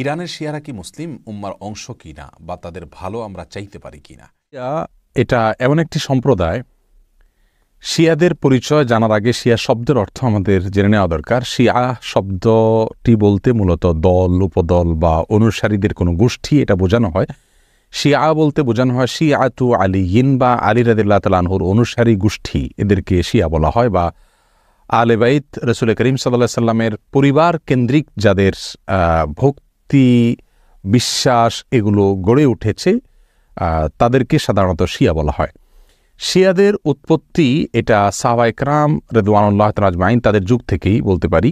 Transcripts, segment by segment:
ইরানের শিয়ারা কি মুসলিম উম্মার অংশ কিনা বা তাদের ভালো আমরা চাইতে পারি কিনা? এটা এমন একটি সম্প্রদায়, শিয়াদের পরিচয় জানার আগে শিয়া শব্দের অর্থ আমাদের জেনে নেওয়া দরকার। শিয়া শব্দটি বলতে মূলত দল, উপদল বা অনুসারীদের কোনো গোষ্ঠী এটা বোঝানো হয়। শিয়া বলতে বোঝানো হয় শিয়াতু আলিয়িন বা আলী রাদিয়াল্লাহু তাআলা আনহুর অনুসারী গোষ্ঠী, এদেরকে শিয়া বলা হয়। বা আলে বাইত রাসূল করিম সাল্লাল্লাহু আলাইহি সাল্লামের পরিবার কেন্দ্রিক যাদের ভক্তি, বিশ্বাস এগুলো গড়ে উঠেছে তাদেরকে সাধারণত শিয়া বলা হয়। শিয়াদের উৎপত্তি এটা সাহাবায়ে কেরাম রিদওয়ানুল্লাহ তাআলা আজমাইন তাদের যুগ থেকেই বলতে পারি।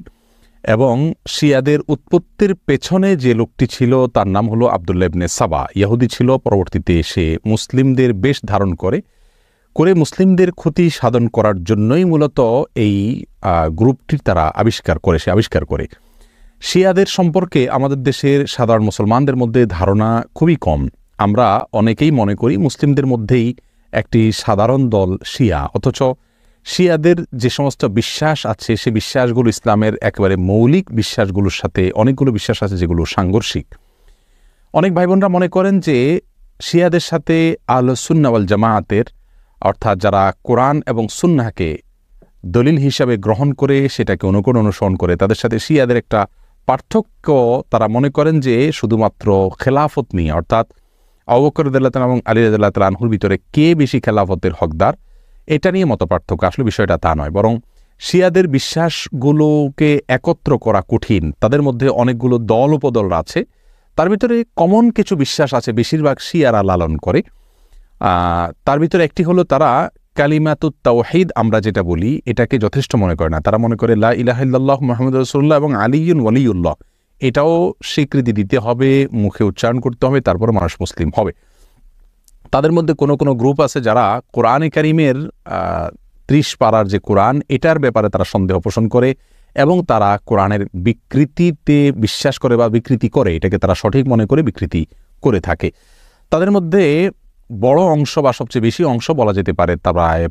এবং শিয়াদের উৎপত্তির পেছনে যে লোকটি ছিল তার নাম হলো আব্দুল্লাহ ইবনে সাবা। ইহুদি ছিল, পরবর্তীতে সে মুসলিমদের বেশ ধারণ করে মুসলিমদের ক্ষতি সাধন করার জন্যই মূলত এই গ্রুপটির তারা আবিষ্কার করে। শিয়াদের সম্পর্কে আমাদের দেশের সাধারণ মুসলমানদের মধ্যে ধারণা খুবই কম। আমরা অনেকেই মনে করি মুসলিমদের মধ্যেই একটি সাধারণ দল শিয়া, অথচ শিয়াদের যে সমস্ত বিশ্বাস আছে সে বিশ্বাসগুলো ইসলামের একেবারে মৌলিক বিশ্বাসগুলোর সাথে অনেকগুলো বিশ্বাস আছে যেগুলো সাংঘর্ষিক। অনেক ভাই বোনরা মনে করেন যে শিয়াদের সাথে আহলুস সুন্নাহ ওয়াল জামাআতের, অর্থাৎ যারা কোরআন এবং সুন্নাহকে দলিল হিসাবে গ্রহণ করে সেটাকে অনুসরণ করে, তাদের সাথে শিয়াদের একটা পার্থক্য তারা মনে করেন যে শুধুমাত্র খেলাফত নিয়ে, অর্থাৎ আবু বকর রাদিয়াল্লাহু তাআলা এবং আলী রাদিয়াল্লাহু তাআলা আনহুর ভিতরে কে বেশি খেলাফতের হকদার এটা নিয়ে মত পার্থক্য। আসলে বিষয়টা তা নয়, বরং শিয়াদের বিশ্বাসগুলোকে একত্র করা কঠিন। তাদের মধ্যে অনেকগুলো দল উপদল আছে, তার ভিতরে কমন কিছু বিশ্বাস আছে বেশিরভাগ শিয়ারা লালন করে। তার ভিতরে একটি হলো তারা কালিমাতুত তাওহীদ আমরা যেটা বলি এটাকে যথেষ্ট মনে করে না। তারা মনে করে লা ইলাহা ইল্লাল্লাহ মুহাম্মাদুর রাসূলুল্লাহ এবং আলিয়ুন ওয়ালিউল্লাহ এটাও স্বীকৃতি দিতে হবে, মুখে উচ্চারণ করতে হবে, তারপর মানুষ মুসলিম হবে। তাদের মধ্যে কোনো কোনো গ্রুপ আছে যারা কোরআনে কারিমের ৩০ পারার যে কোরআন এটার ব্যাপারে তারা সন্দেহ পোষণ করে এবং তারা কোরআনের বিকৃতিতে বিশ্বাস করে বা বিকৃতি করে, এটাকে তারা সঠিক মনে করে বিকৃতি করে থাকে। তাদের মধ্যে বড় অংশ বা সবচেয়ে বেশি অংশ বলা যেতে পারে,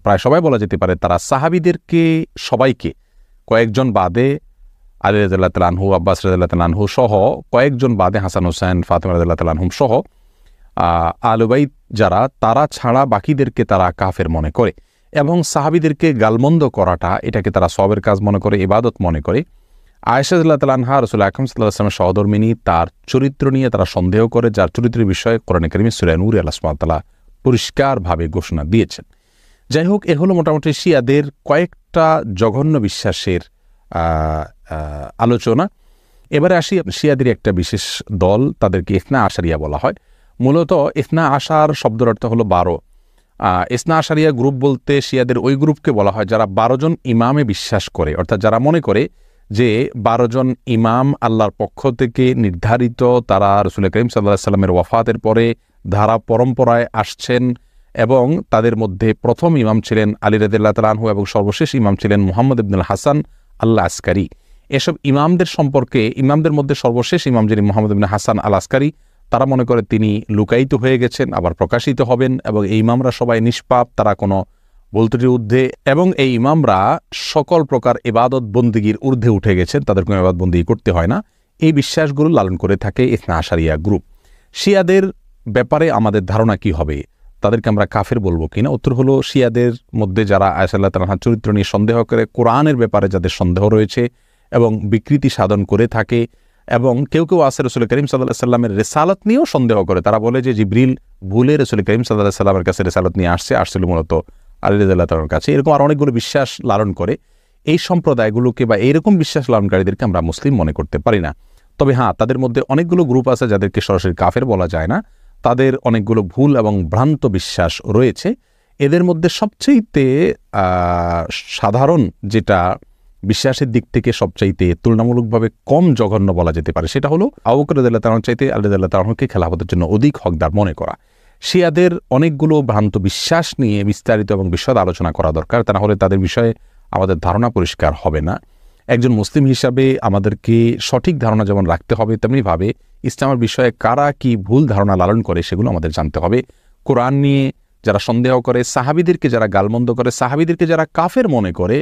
প্রায় সবাই বলা যেতে পারে, তারা সাহাবীদেরকে সবাইকে কয়েকজন বাদে আলী রাদিয়াল্লাহু তাআলা আনহু, আব্বাস রাদিয়াল্লাহু তাআলা আনহু সহ কয়েকজন বাদে হাসান হোসেন, ফাতেমা রাদিয়াল্লাহু তাআলা আনহুম সহ আহলে বাইত যারা তারা ছাড়া বাকিদেরকে তারা কাফের মনে করে এবং সাহাবীদেরকে গালমন্দ করাটা এটাকে তারা সওয়াবের কাজ মনে করে, ইবাদত মনে করে। আয়েশা রাদিয়াল্লাহু তাআলা আনহা রাসূল আকরাম সাল্লাল্লাহু আলাইহি ওয়াসাল্লামের সহধর্মিণী, তার চরিত্র নিয়ে তারা সন্দেহ করে, যার চরিত্রের বিষয়ে কোরআনে কারিমে সূরা নূরে আল্লাহ সুবহানাহু ওয়া তাআলা পরিষ্কারভাবে ঘোষণা দিয়েছেন। যাই হোক, এ হলো মোটামুটি শিয়াদের কয়েকটা জঘন্য বিশ্বাসের আলোচনা। এবারে আসি শিয়াদের একটা বিশেষ দল, তাদেরকে ইসনা আশারিয়া বলা হয়। মূলত ইসনা আশার শব্দের অর্থ হলো 12। ইসনা আশারিয়া গ্রুপ বলতে শিয়াদের ওই গ্রুপকে বলা হয় যারা 12 জন ইমামে বিশ্বাস করে, অর্থাৎ যারা মনে করে যে 12 জন ইমাম আল্লাহর পক্ষ থেকে নির্ধারিত, তারা রাসূল করিম সাল্লাল্লাহু আলাইহি সাল্লামের ওয়াফাতের পরে ধারা পরম্পরায় আসছেন এবং তাদের মধ্যে প্রথম ইমাম ছিলেন আলী রাদিয়াল্লাহু তাআলা আনহু এবং সর্বশেষ ইমাম ছিলেন মুহাম্মদ ইবনুল হাসান আল আসকারী। এসব ইমামদের সম্পর্কে, ইমামদের মধ্যে সর্বশেষ ইমাম যিনি মুহাম্মদ ইবনে হাসান আল আসকারী, তারা মনে করে তিনি লুকায়িত হয়ে গেছেন, আবার প্রকাশিত হবেন এবং এই ইমামরা সবাই নিষ্পাপ, তারা কোনো বলতুটির ঊর্ধ্বে, এবং এই ইমামরা সকল প্রকার ইবাদত বন্দিগির ঊর্ধ্বে উঠে গেছেন, তাদের কোনো ইবাদত বন্দিগি করতে হয় না। এই বিশ্বাসগুলো লালন করে থাকে ইসনা আশারিয়া গ্রুপ। শিয়াদের ব্যাপারে আমাদের ধারণা কি হবে, তাদেরকে আমরা কাফের বলবো কিনা? উত্তর হলো, শিয়াদের মধ্যে যারা আয়েশা রাদিয়াল্লাহু তাআলার চরিত্র নিয়ে সন্দেহ করে, কোরআনের ব্যাপারে যাদের সন্দেহ রয়েছে এবং বিকৃতি সাধন করে থাকে, এবং কেউ কেউ আছে রাসূল করিম সাল্লাল্লাহু আলাইহি সাল্লামের রিসালাত নিয়েও সন্দেহ করে। তারা বলে যে জিবরিল ভুলে রাসূল করিম সাল্লাল্লাহু আলাইহি সাল্লামের কাছে রিসালাত নিয়ে আসছিল মূলত আলী রাদিয়াল্লাহু তাআলার কাছে। এরকম আর অনেকগুলো বিশ্বাস লালন করে। এই সম্প্রদায়গুলোকে বা এইরকম বিশ্বাস লালনকারীদেরকে আমরা মুসলিম মনে করতে পারি না। তবে হ্যাঁ, তাদের মধ্যে অনেকগুলো গ্রুপ আছে যাদেরকে সরাসরি কাফের বলা যায় না, তাদের অনেকগুলো ভুল এবং ভ্রান্ত বিশ্বাস রয়েছে। এদের মধ্যে সবচেয়ে সাধারণ যেটা বিশ্বাসের দিক থেকে সবচাইতে তুলনামূলকভাবে কম জঘন্য বলা যেতে পারে সেটা হলো আবু বকর রাদিয়াল্লাহু তাআলা চাইতে আলী রাদিয়াল্লাহু তাআলাকে খেলাফতের জন্য অধিক হকদার মনে করা। শিয়াদের অনেকগুলো ভ্রান্ত বিশ্বাস নিয়ে বিস্তারিত এবং বিশদ আলোচনা করা দরকার, তা না হলে তাদের বিষয়ে আমাদের ধারণা পরিষ্কার হবে না। একজন মুসলিম হিসাবে আমাদেরকে সঠিক ধারণা যেমন রাখতে হবে, তেমনিভাবে ইসলামের বিষয়ে কারা কি ভুল ধারণা লালন করে সেগুলো আমাদের জানতে হবে। কোরআন নিয়ে যারা সন্দেহ করে, সাহাবীদেরকে যারা গালমন্দ করে, সাহাবীদেরকে যারা কাফের মনে করে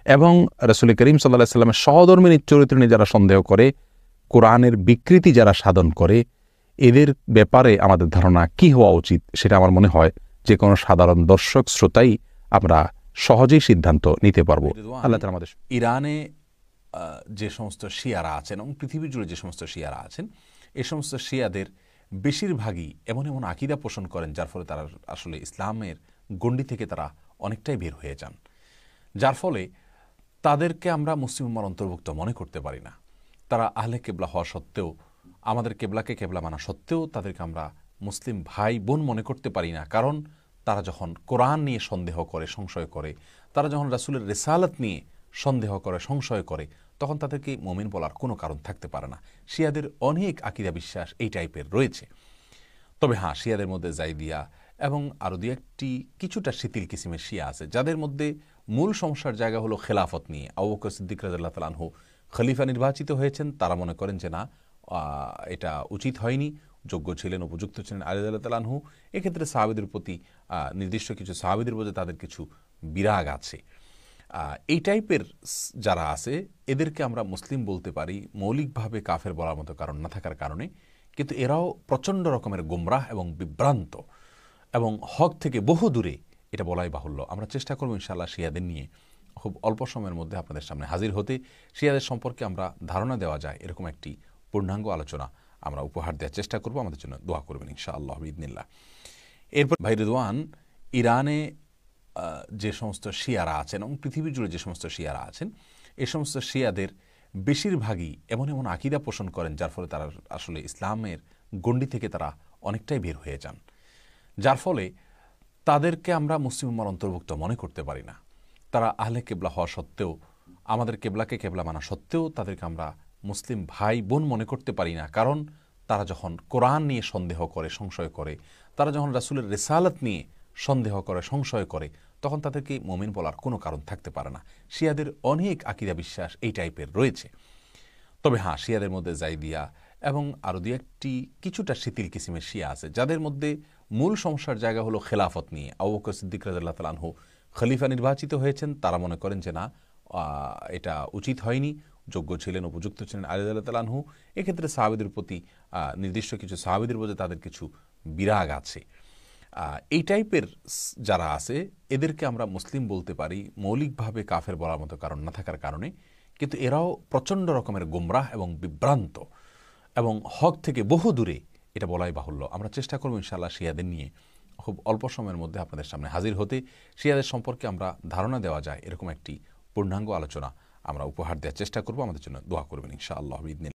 এবং রাসূল করিম সাল্লাল্লাহু আলাইহি ওয়াসাল্লামের সহধর্মিণীর চরিত্র নিয়ে যারা সন্দেহ করে, কোরআনের বিকৃতি যারা সাধন করে এদের ব্যাপারে আমাদের ধারণা কি হওয়া উচিত সেটা আমার মনে হয় যে কোনো সাধারণ দর্শক শ্রোতাই আমরা সহজেই সিদ্ধান্ত নিতে পারবো। আল্লাহ তাআলা আমাদের ইরানে যে সমস্ত শিয়ারা আছেন এবং পৃথিবী জুড়ে যে সমস্ত শিয়ারা আছেন এই সমস্ত শিয়াদের বেশিরভাগই এমন এমন আকীদা পোষণ করেন যার ফলে তারা আসলে ইসলামের গণ্ডি থেকে তারা অনেকটাই বের হয়ে যান, যার ফলে তাদেরকে আমরা মুসলিম উম্মার অন্তর্ভুক্ত মনে করতে পারি না। তারা আহলে কেবলা হওয়া সত্ত্বেও, আমাদের কেবলাকে কেবলা মানা সত্ত্বেও তাদেরকে আমরা মুসলিম ভাই বোন মনে করতে পারি না, কারণ তারা যখন কোরআন নিয়ে সন্দেহ করে, সংশয় করে, তারা যখন রাসূলের রিসালাত নিয়ে সন্দেহ করে, সংশয় করে, তখন তাদেরকে মুমিন বলার কোনো কারণ থাকতে পারে না। শিয়াদের অনেক আকীদা বিশ্বাস এই টাইপের রয়েছে। তবে হ্যাঁ, শিয়াদের মধ্যে জাইদিয়া এবং আরও দু একটি কিছুটা শিথিল কিসিমের শিয়া আছে যাদের মধ্যে মূল সমস্যার জায়গা হলো খেলাফত নিয়ে। আবু বকর সিদ্দিক রাদিয়াল্লাহু তাআলা আনহু খলিফা নির্বাচিত হয়েছেন, তারা মনে করেন যে না, এটা উচিত হয়নি, যোগ্য ছিলেন, উপযুক্ত ছিলেন আলী রাদিয়াল্লাহু তাআলা আনহু। এক্ষেত্রে সাহাবীদের প্রতি নির্দিষ্ট কিছু সাহাবীদের মধ্যে তাদের কিছু বিরাগ আছে। এই টাইপের যারা আছে এদেরকে আমরা মুসলিম বলতে পারি মৌলিকভাবে কাফের বলার মতো কারণ না থাকার কারণে, কিন্তু এরাও প্রচণ্ড রকমের গোমরাহ এবং বিভ্রান্ত এবং হক থেকে বহু দূরে, এটা বলাই বাহুল্য। আমরা চেষ্টা করব ইনশাআল্লাহ শিয়াদের নিয়ে খুব অল্প সময়ের মধ্যে আপনাদের সামনে হাজির হতে, শিয়াদের সম্পর্কে আমরা ধারণা দেওয়া যায় এরকম একটি পূর্ণাঙ্গ আলোচনা আমরা উপহার দেওয়ার চেষ্টা করব। আমাদের জন্য দোয়া করবেন ইনশাআল্লাহ বিইذনিল্লাহ। এরপর ভাই রিদওয়ান, ইরানে যে সমস্ত শিয়ারা আছেন এবং পৃথিবী জুড়ে যে সমস্ত শিয়ারা আছেন এই সমস্ত শিয়াদের বেশিরভাগই এমন এমন আকীদা পোষণ করেন যার ফলে তারা আসলে ইসলামের গণ্ডি থেকে তারা অনেকটাই বের হয়ে যান, যার ফলে তাদেরকে আমরা মুসলিম উম্মার অন্তর্ভুক্ত মনে করতে পারি না। তারা আহলে কেবলা হওয়া সত্ত্বেও, আমাদের কেবলাকে কেবলা মানা সত্ত্বেও তাদেরকে আমরা মুসলিম ভাই বোন মনে করতে পারি না, কারণ তারা যখন কোরআন নিয়ে সন্দেহ করে, সংশয় করে, তারা যখন রাসূলের রিসালাত নিয়ে সন্দেহ করে, সংশয় করে, তখন তাদেরকে মুমিন বলার কোনো কারণ থাকতে পারে না। শিয়াদের অনেক আকীদা বিশ্বাস এই টাইপের রয়েছে। তবে হ্যাঁ, শিয়াদের মধ্যে জাইদিয়া এবং আরও দু একটি কিছুটা শিথিল কিসিমের শিয়া আছে যাদের মধ্যে মূল সমস্যার জায়গা হলো খেলাফত নিয়ে। আবু বকর সিদ্দিক রাদিয়াল্লাহু তাআলা আনহু খলিফা নির্বাচিত হয়েছেন, তারা মনে করেন যে না, এটা উচিত হয়নি, যোগ্য ছিলেন, উপযুক্ত ছিলেন আলী রাদিয়াল্লাহু তাআলা আনহু। এক্ষেত্রে সাহাবীদের প্রতি নির্দিষ্ট কিছু সাহাবীদের মধ্যে তাদের কিছু বিরাগ আছে। এই টাইপের যারা আছে এদেরকে আমরা মুসলিম বলতে পারি মৌলিকভাবে কাফের বলার মতো কারণ না থাকার কারণে, কিন্তু এরাও প্রচণ্ড রকমের গোমরাহ এবং বিভ্রান্ত এবং হক থেকে বহু দূরে, এটা বলাই বাহুল্য। আমরা চেষ্টা করব ইনশাআল্লাহ শিয়াদের নিয়ে খুব অল্প সময়ের মধ্যে আপনাদের সামনে হাজির হতে, শিয়াদের সম্পর্কে আমরা ধারণা দেওয়া যায় এরকম একটি পূর্ণাঙ্গ আলোচনা আমরা উপহার দেওয়ার চেষ্টা করব। আমাদের জন্য দোয়া করবেন ইনশাআল্লাহ বিইذনিল্লাহ।